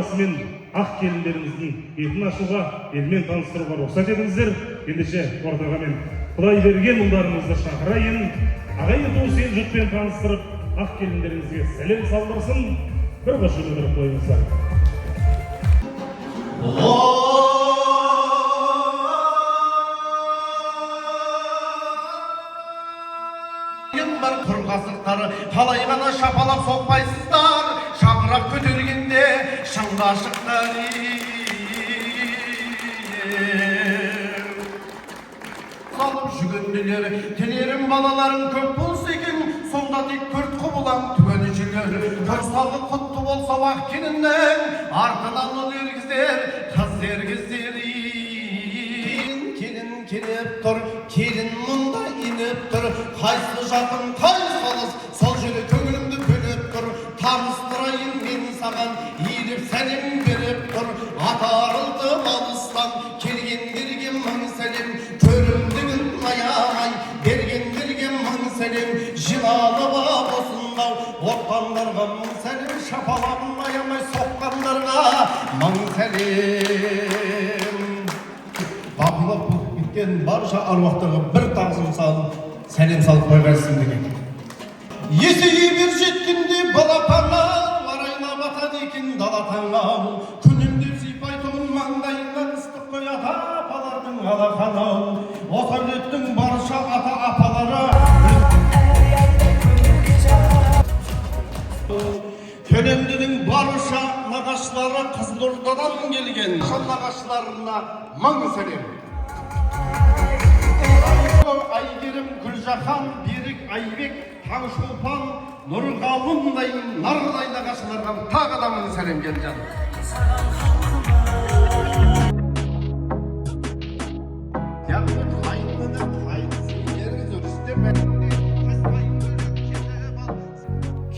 отбасымен ақ келіндеріміздің бетін ашуға, елмен таныстыруға рұқсат етіңіздер. Ендеше ортаға мен Құдай берген ұлдарымызды шақырайын, ағайын туыс ел жұртпен таныстырып, ақ келіндеріңізге сәлем салдырсын. Bir başını bir koyunuzlar. Var kurgasıkları halay gana şapalap sokpaysızlar, şamrak kötürgende şanga şıkları. Salıp şügündüler, telerim balaların köp bolsa ekin, sonda dik kört kubulan tüveniciler. Körsalı kutlu bolsa vaktinden, arkadan ol ergizler, kız ergizleri. Kelip dur, kelin munda inip dur, kaysı jakın, kaysı alız, sol jeli köngülümdü bölüp dur, tanыстырайын мен саған, иіліп сәлем беріп тұр, атарылды алыстан, келгендерге мың сәлем, көрімдігін аямай, бергендерге мың сәлем, жиналып ап осынау, отқандарға мың сәлем, шапалағын аямай соққандарға мың сәлем. Бақылап барша аруақтарға бір тағзым салып, сәлем салып қойғайсың деген. Есейе бір жеткенде балапана, арайлап атады екен далатаңа. Күнімдеп сипайтұғын маңдайынан ыстық қой ата апалардың алақанау. Отәулеттің барша ата апалары Төлемдінің барша нағашылары Қызылордадан келген. Нағашыларына мың сәлем. Айгерім, Гүлжахан, Берік, Айбек, Таңшолпан, Нұрғалымдай, нардай нағашыларға тағы да мың сәлем келген.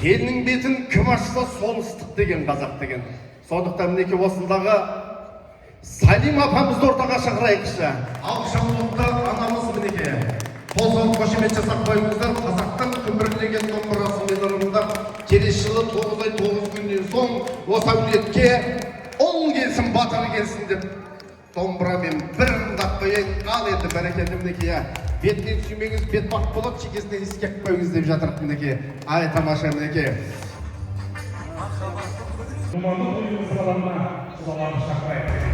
Келінің бетін кім ашса сол ыстық деген қазақ деген. Сондықтан мінеке осындағы Салим апамызды ортаға шақырайықшы. Ақшамлықта анамыз мінеке. Қол-қол қошемет жасап қойыңыздар. Қазақтың күмбірлеген домбырасын мен ырымдап, келесі жылы 9 ай 9 күннен соң осы әулетке ұл келсін, батыр келсін деп домбырамен бір ырымдап қойайын. Ал енді бәрекелді мінеке. Бетінен сүймеңіз бетбақ болып, шекесінен искек қойыңыз деп жатырық мінеке. Ай тамаша мінеке. Думанды ойын сыраларына құлаларды шақырайық.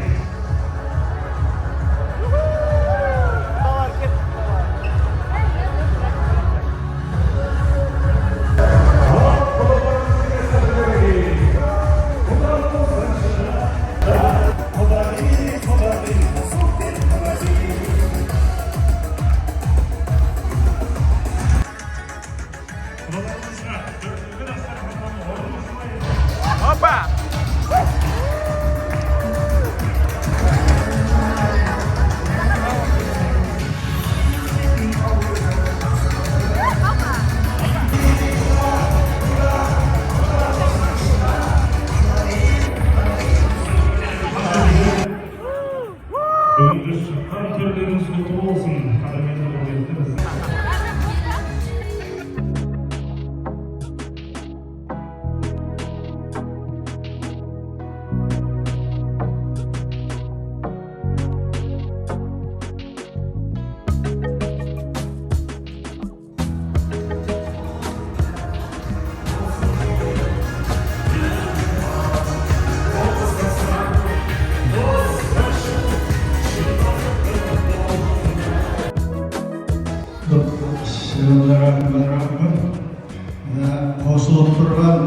Қосылып тұрған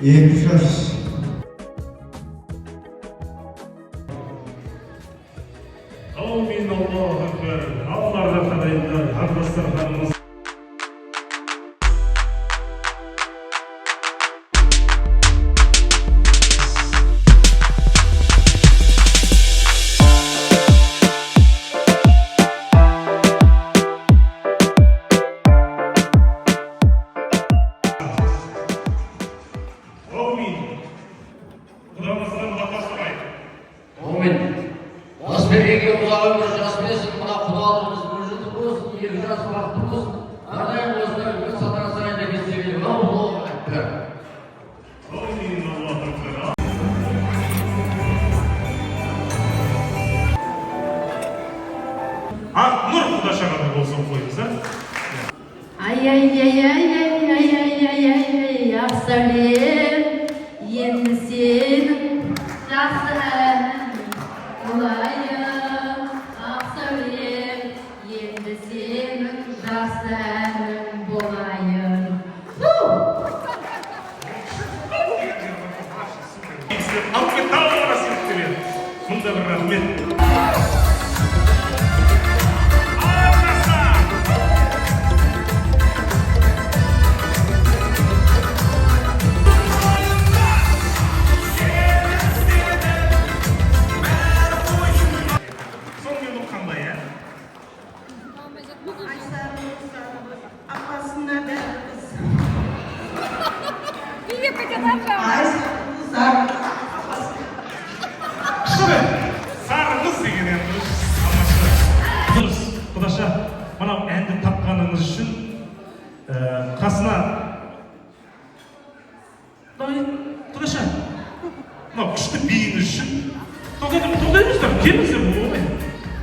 екі жас Аумин, Аллаху акбар. Алларға қадайындар, ардастарханымыз. Ақсәулем, енді сенің жақсы әнің болайын. Ақсәулем, енді сенің жақсы әнің болайын. Алып кет, тағы бара сүйіп тебе. Мұнда бір рахмет. Сарыңыз деген енді дұрыс. Құдаша, мынау әнді тапқаныңыз үшін қасына Құдаша, мынау күшті биіңіз үшін тоқтаймыздар, келіңіздер болмай.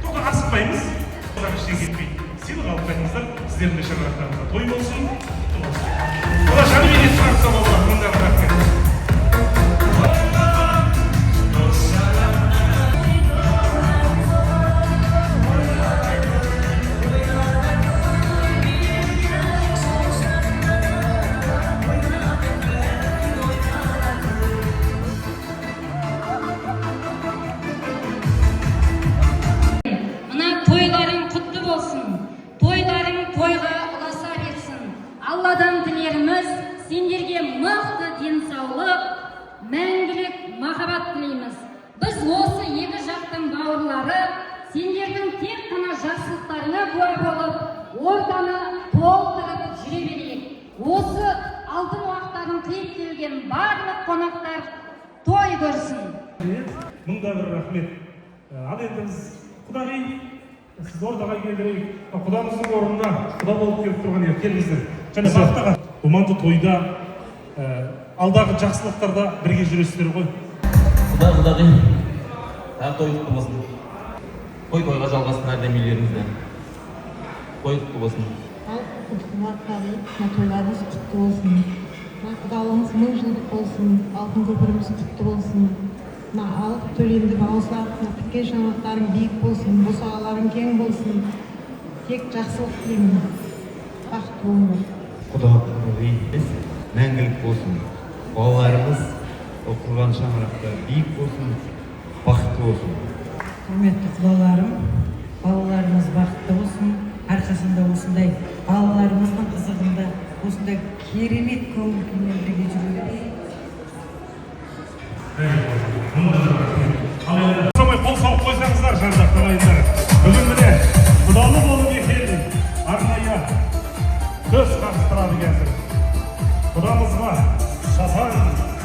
Тоқта асықпаймыз. Құдаша ештеңе кетпей. Сыйлық алып қайтыңыздар. Сіздердің де шаңырақтарыңызда той болсын. Құдашаны мен естіп қақсам олар. Мұнда рахмет. Алладан тілеріміз, сендерге мықты денсаулық, мәңгілік махаббат тілейміз. Біз осы екі жақтың бауырлары, сендердің тек қана жақсылықтарына куә болып, ортаны толтырып жүре берейік. Осы алтын уақыттарын қиып келген барлық қонақтар той көрсін. Мұнда бір рахмет. Ал енді біз құдағи, сіз ордаға келдірейік. Құдамыздың орнына құда болып келіп тұрған ел, келіңіздер. Және бақтаға думанды тойда, алдағы жақсылықтарда бірге жүресіздер ғой. Құдағи, тағы той құтты болсын. Тойға жалғасын әрдем үйлеріңізден. Той құтты болсын. Құдағи, тойларыңыз құтты болсын. Құдалығыңыз 1000 жылдық болсын. Алтын көпіріміз құтты болсын. Алық төленді бауызлар, тіккен шаңырақтарың биік болсын, босағаларың кең болсын. Тек жақсылық тілеймін. Бақытты болыңдар. Құдағи мәңгілік болсын. Балаларымыз құрған шаңырақтар биік болсын, бақытты болсын. Құрметті құдаларым, балаларымыз бақытты болсын. Әрқашанда осындай балаларымыздың қызығында осындай керемет көңіл күймен бірге жүреді. Somay қол сауып қойсаңыздар, жан-жақты ағайындар. Бүгін міне құдалы болып екенін арнайы сөз қағыстырады қазір. Құдамызға шапан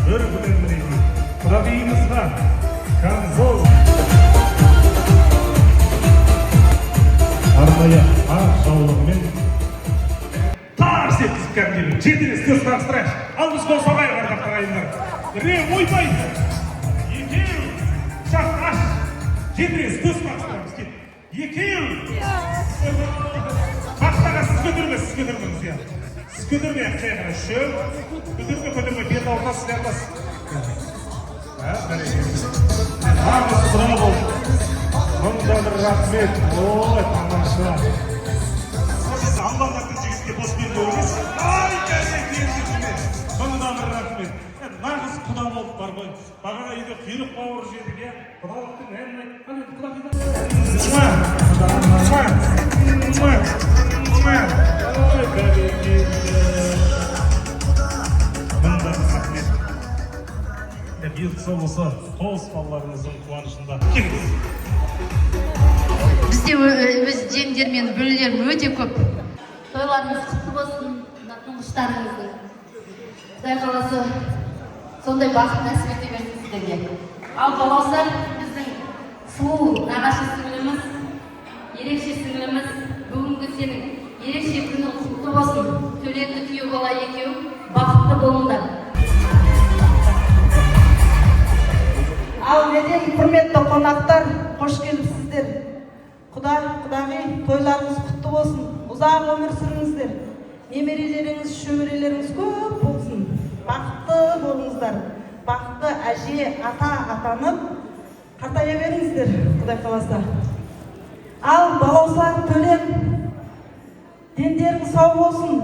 бір күлен мінейді. Құдағиымызға камзол арнайы ақ жаулығымен тарс еткізіп кәдімгі жетіңіз сөз қағыстырайық. Ал біз қол соғайық ардақты ағайындар. Ойбайды! Екеу! Шақаш! Жетіңіз көз қағыстырамыз кет! Екеу! Бақтаға сіз көтермес, сіз көтермеңіз я. Сіз көтермей қайғыра үшеу. Көтермей бет алдына сіз ардас. Ағыз құра болды. Мұнда бір рахмет. Ой, тамаша. Сіз албандақтың жігітке бос берді емес. Ай, кәсек ерші. Мұнда бір рахмет. Нағыз құда болып бар ғой. Бағана үйде құйрық бауыр жедік, я. Құдалықтың әнін Мұнда рахмет. Бұйыртса болса, тоғыз балаларыңыздың қуанышында. Келіңіз. Бізде өз жеңдер мен бөлелерім өте көп. Тойларыңыз құтты болсын, тұңғыштарыңызды. Құдай қаласы сондай бақыт нәсіп ете берсін сіздерге. Ал балалар, біздің сұлу нағашы сіңліміз, ерекше сіңліміз, бүгінгі сенің ерекше күнің құтты болсын. Төленді күйеу бала екеу бақытты болыңдар. Ал неден құрметті қонақтар, қош келіпсіздер. Құдағи, тойларыңыз құтты болсын. Ұзақ өмір сүріңіздер. немерелеріңіз, шөберелеріңіз көп болсын. Бақытты болыңыздар. Бақытты әже, ата атанып, қартая беріңіздер, Құдай қаласа. Ал балаусылар Төлен, дендерің сау болсын.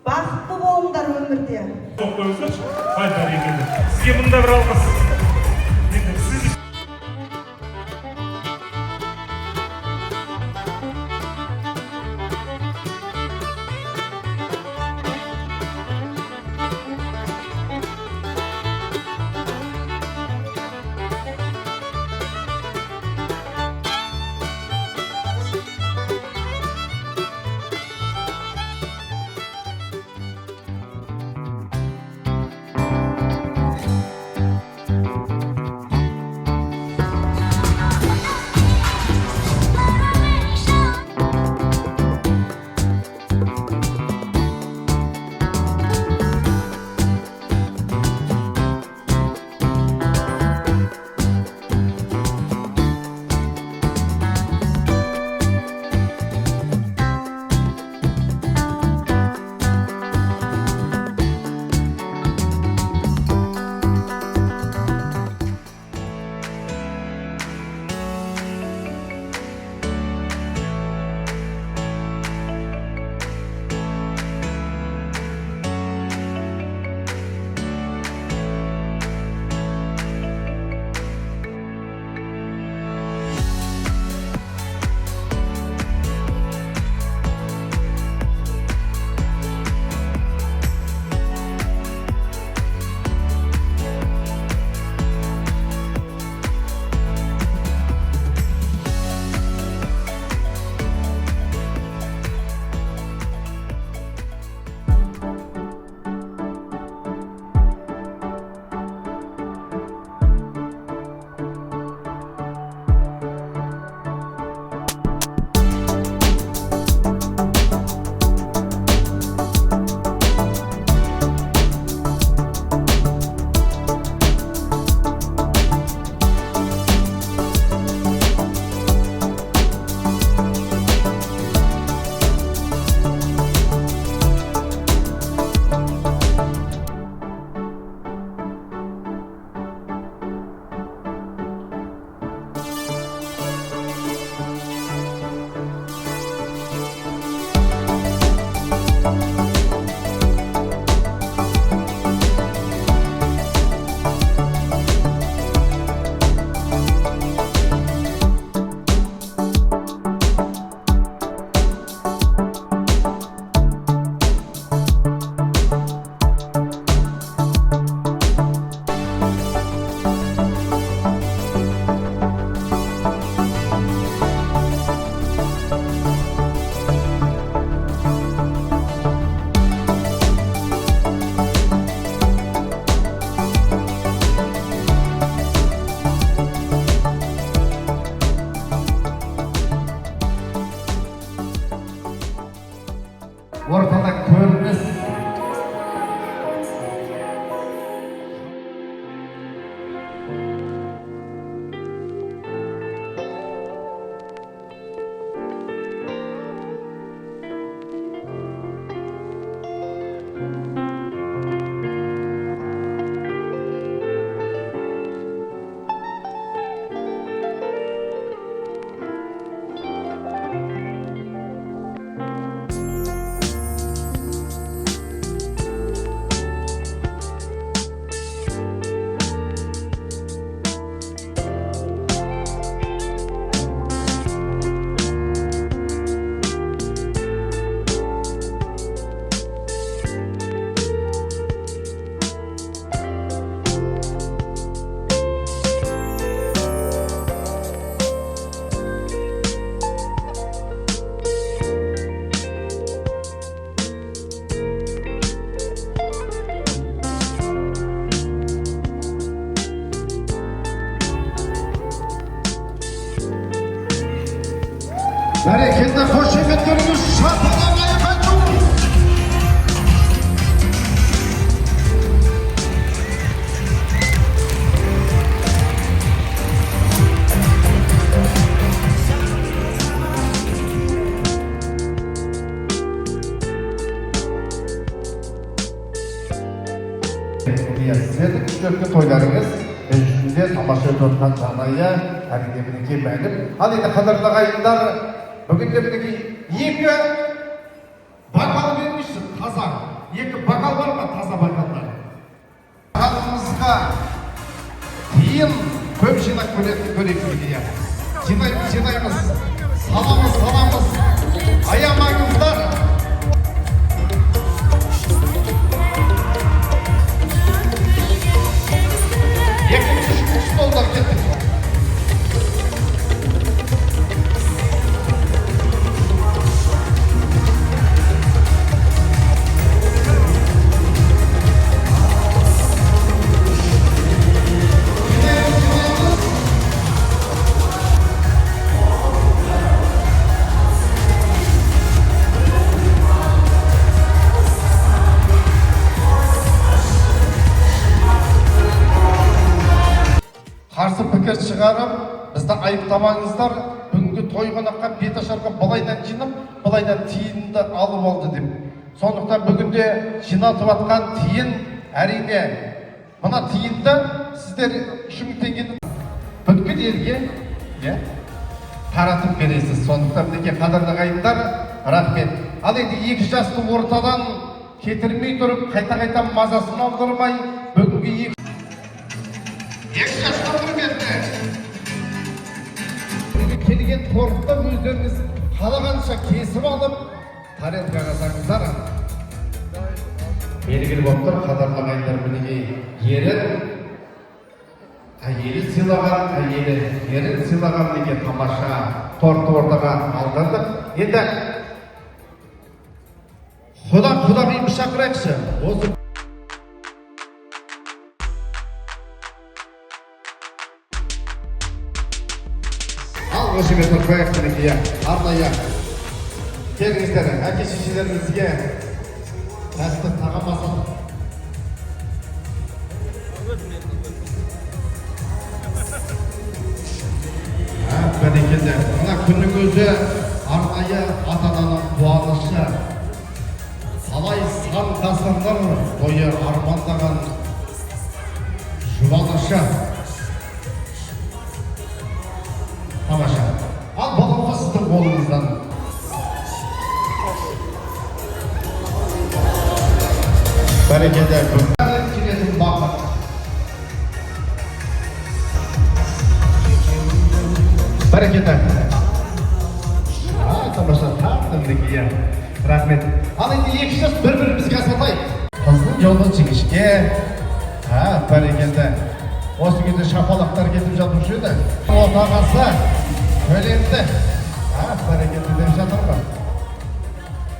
Бақытты болыңдар өмірде. Тоқтаңыздаршы, қайдар екенді. Сізге мында бір алғыс. ортада көрініс. Бәрекелді қошеметтеріңіз шапалақ айқайын. өткен тойларыңыз мен үшін де тамаша өтіп жатқан жағдайы әрине мінекей мәлім. Ал енді қадірлі ағайындар, бүгінде мінекей екі бокал бермейсіз, таза. Екі бокал бар ма, таза бокалдар? Халқымызға тиын көп жинап көрейік деген. Жинаймыз, саламыз, аямаңыздар. Екінші столдар кеттік. Қарсы пікір шығарып, бізді айыптамаңыздар, бүгінгі той қонаққа бет ашарға былайдан жинап, былайдан тиынды алып алды деп. Сондықтан бүгінде жинатып атқан тиын әрине, мына тиынды сіздер 3000 теңгені бүткіл елге таратып бересіз. Сондықтан мінекей қадірлі ағайындар, рахмет. Ал енді екі жасты ортадан кетірмей тұрып, қайта мазасын алдырмай, бүгінгі екі жаста тұрменді келген тортты өздеріңіз қалағанша кесіп алып тарелка жасаңыздар. Белгілі болып тұр, қадірлі ағайындар, мінекей әйелін сыйлаған деген тамаша тортты ортаға алдырдық. Енді құдағиымды шақырайықшы. Осы жерде проект мінекей арнайы келіңіздер, әке-шешелеріңізге тәтті тағам асыл. Бәрекелді. Мына күннің өзі арнайы ата-ананың қуанышы. Қалай сан ғасырлар бойы армандаған жұбанышы. Тамаша. Ал балауға сіздің қолыңыздан. Бәрекелді. Келетін бақыт. Бәрекелді. Тамаша, тағдым мінекей. Рахмет. Ал енді екі жас бір-бірімізге асатайық. Қыздың жолы жіңішке. Бәрекелді. Осы кезде шапалақтар кетіп жатушы еді. Отағасы көлемді. Бәрекелді деп жатыр ма?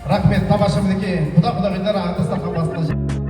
Рахмет, тамаша мінекей. Құда-құдағилар ағындастар қамбасында.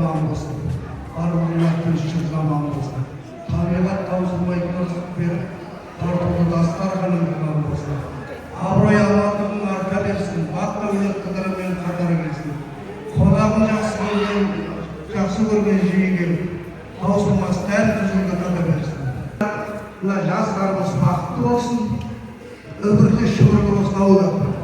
аман болсын. Барлығына тыныштық аман болсын. Табиғат таусылмай тыныштық беріп, тартулы дастарханың аман болсын. Абырой алматының арқа берсін, бақ дәулет қыдырымен қатар келсін. Қонағын жақсы көрген жиі келіп, таусылмас дәл түзілді қата берсін. Мына жастарымыз бақытты болсын, өмірде шүбірлі болсын ауылы.